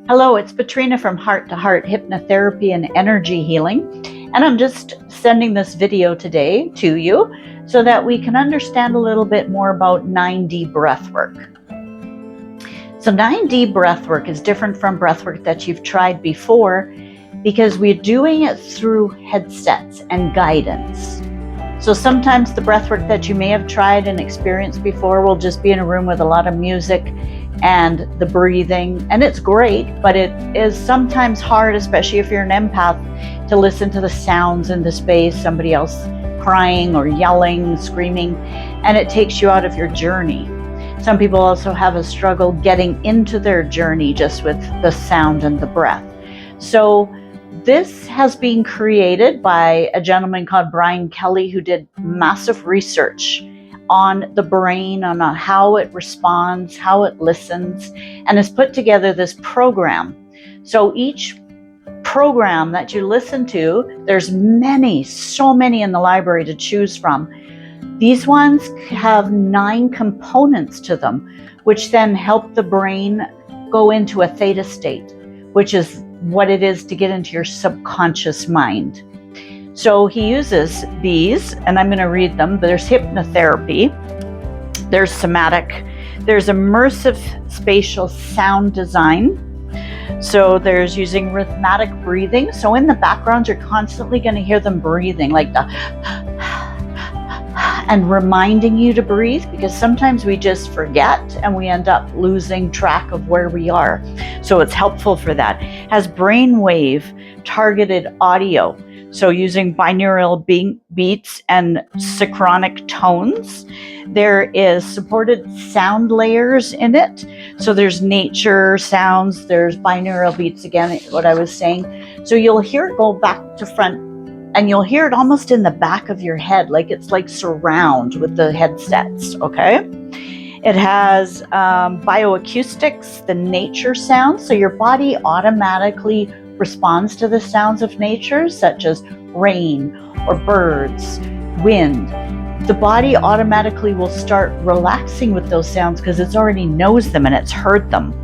Hello, it's Patrina from Heart to Heart Hypnotherapy and Energy Healing, and I'm just sending this video today to you so that we can understand a little bit more about 9D breathwork. So 9D breathwork is different from breathwork that you've tried before because we're doing it through headsets and guidance. So sometimes the breathwork that you may have tried and experienced before will just be in a room with a lot of music and the breathing, and it's great, but it is sometimes hard, especially if you're an empath, to listen to the sounds in the space, somebody else crying or yelling, screaming, and it takes you out of your journey. Some people also have a struggle getting into their journey just with the sound and the breath. So this has been created by a gentleman called Brian Kelly, who did massive research on the brain, on how it responds, how it listens, and has put together this program. So each program that you listen to, there's so many in the library to choose from. These ones have 9 components to them, which then help the brain go into a theta state, which is what it is to get into your subconscious mind. So he uses these, and I'm going to read them. There's hypnotherapy, there's somatic, there's immersive spatial sound design. So there's using rhythmic breathing. So in the background, you're constantly going to hear them breathing, like the and reminding you to breathe, because sometimes we just forget and we end up losing track of where we are. So it's helpful for that. Has brainwave targeted audio. So using binaural beats and synchronic tones. There is supported sound layers in it. So there's nature sounds, there's binaural beats, again, what I was saying. So you'll hear it go back to front, and you'll hear it almost in the back of your head, like it's like surround with the headsets, okay? It has bioacoustics, the nature sounds. So your body automatically responds to the sounds of nature, such as rain or birds, wind. The body automatically will start relaxing with those sounds because it already knows them and it's heard them.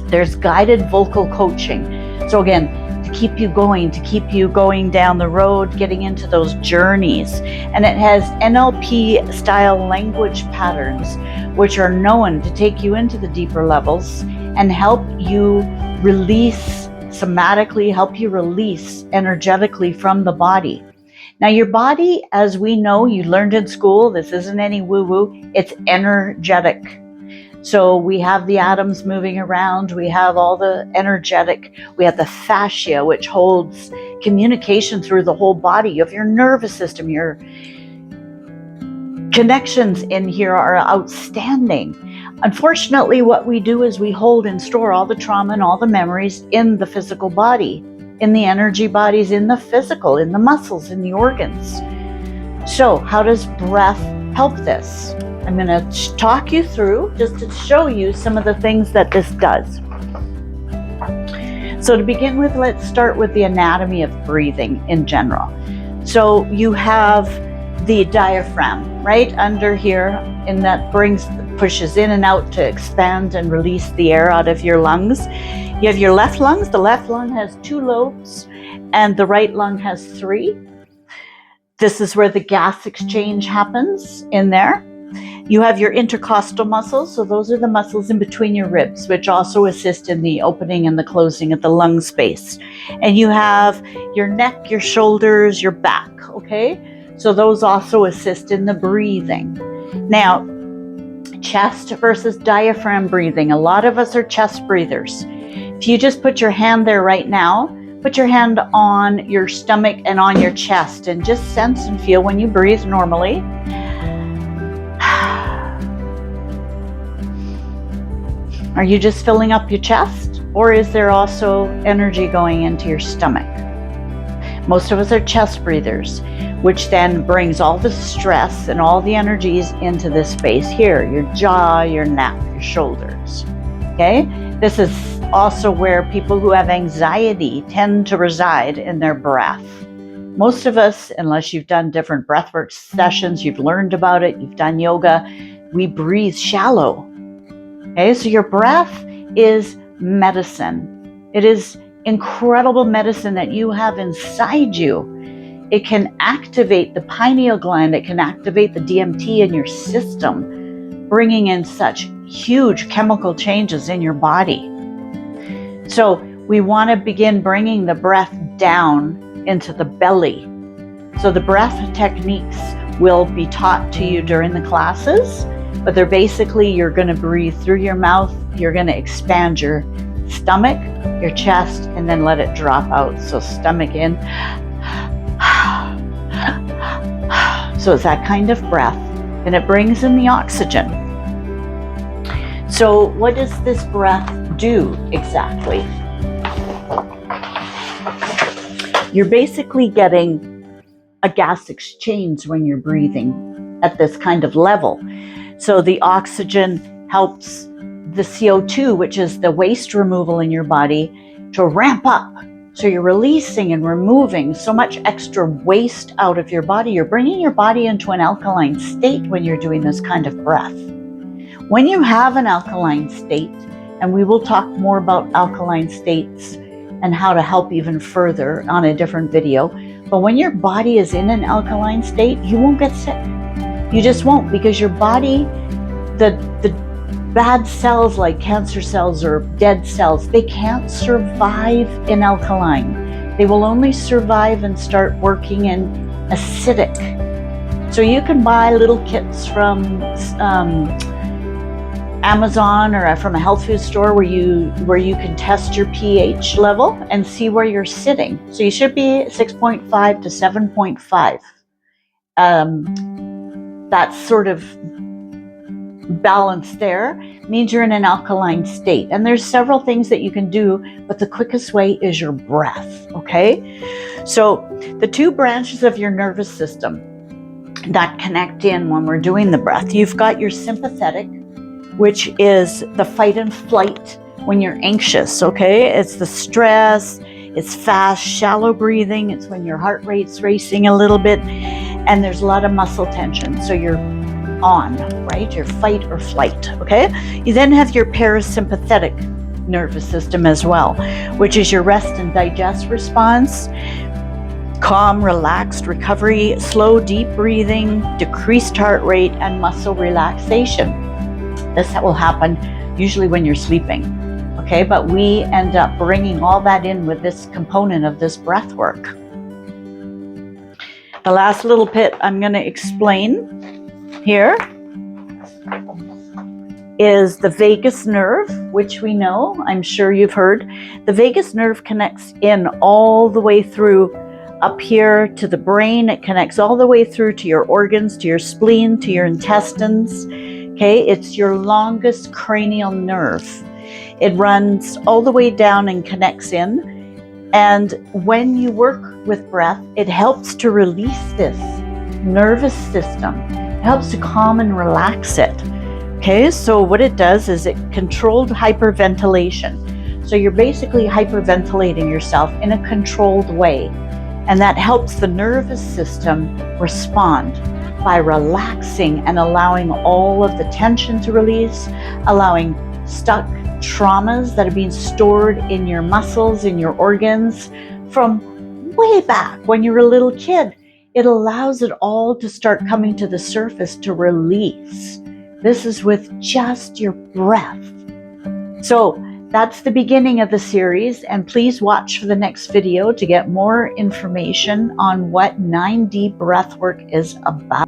There's guided vocal coaching. So again, to keep you going down the road, getting into those journeys. And it has NLP style language patterns, which are known to take you into the deeper levels and help you release somatically, help you release energetically from the body. Now your body, as we know, you learned in school, this isn't any woo-woo, it's energetic. So we have the atoms moving around, we have all the energetic, we have the fascia, which holds communication through the whole body. You have your nervous system, your connections in here are outstanding. Unfortunately, what we do is we hold and store all the trauma and all the memories in the physical body, in the energy bodies, in the physical, in the muscles, in the organs. So how does breath help this? I'm going to talk you through just to show you some of the things that this does. So to begin with, let's start with the anatomy of breathing in general. So you have the diaphragm right under here, and that pushes in and out to expand and release the air out of your lungs. You have your left lungs. The left lung has 2 lobes and the right lung has 3. This is where the gas exchange happens in there. You have your intercostal muscles, so those are the muscles in between your ribs, which also assist in the opening and the closing of the lung space. And you have your neck, your shoulders, your back, okay? So those also assist in the breathing. Now, chest versus diaphragm breathing. A lot of us are chest breathers. If you just put your hand there right now, put your hand on your stomach and on your chest and just sense and feel when you breathe normally. Are you just filling up your chest, or is there also energy going into your stomach? Most of us are chest breathers, which then brings all the stress and all the energies into this space here, your jaw, your neck, your shoulders. Okay? This is also where people who have anxiety tend to reside in their breath. Most of us, unless you've done different breathwork sessions, you've learned about it, you've done yoga, we breathe shallow. Okay, so your breath is medicine. It is incredible medicine that you have inside you. It can activate the pineal gland. It can activate the DMT in your system, bringing in such huge chemical changes in your body. So we want to begin bringing the breath down into the belly. So the breath techniques will be taught to you during the classes, but they're basically, you're going to breathe through your mouth. You're going to expand your stomach, your chest, and then let it drop out. So stomach in. So it's that kind of breath, and it brings in the oxygen. So what does this breath do exactly? You're basically getting a gas exchange when you're breathing at this kind of level. So the oxygen helps the CO2, which is the waste removal in your body, to ramp up. So you're releasing and removing so much extra waste out of your body. You're bringing your body into an alkaline state when you're doing this kind of breath. When you have an alkaline state, and we will talk more about alkaline states and how to help even further on a different video, but when your body is in an alkaline state, you won't get sick. You just won't, because your body, the bad cells like cancer cells or dead cells, they can't survive in alkaline. They will only survive and start working in acidic. So you can buy little kits from Amazon or from a health food store where you can test your pH level and see where you're sitting. So you should be 6.5 to 7.5. That sort of balance there means you're in an alkaline state. And there's several things that you can do, but the quickest way is your breath, okay? So the two branches of your nervous system that connect in when we're doing the breath, you've got your sympathetic, which is the fight and flight when you're anxious, okay? It's the stress, it's fast, shallow breathing, it's when your heart rate's racing a little bit, and there's a lot of muscle tension, so you're on, right? Your fight or flight, okay? You then have your parasympathetic nervous system as well, which is your rest and digest response, calm, relaxed recovery, slow, deep breathing, decreased heart rate, and muscle relaxation. This will happen usually when you're sleeping, okay? But we end up bringing all that in with this component of this breath work. The last little bit I'm going to explain here is the vagus nerve, which we know, I'm sure you've heard. The vagus nerve connects in all the way through up here to the brain. It connects all the way through to your organs, to your spleen, to your intestines. Okay, it's your longest cranial nerve. It runs all the way down and connects in. And when you work with breath, it helps to release this nervous system. It helps to calm and relax it. Okay, so what it does is it controlled hyperventilation. So you're basically hyperventilating yourself in a controlled way. And that helps the nervous system respond by relaxing and allowing all of the tension to release, allowing stuck traumas that have been stored in your muscles, in your organs from way back when you were a little kid. It allows it all to start coming to the surface to release. This is with just your breath. So that's the beginning of the series, and please watch for the next video to get more information on what 9D breathwork is about.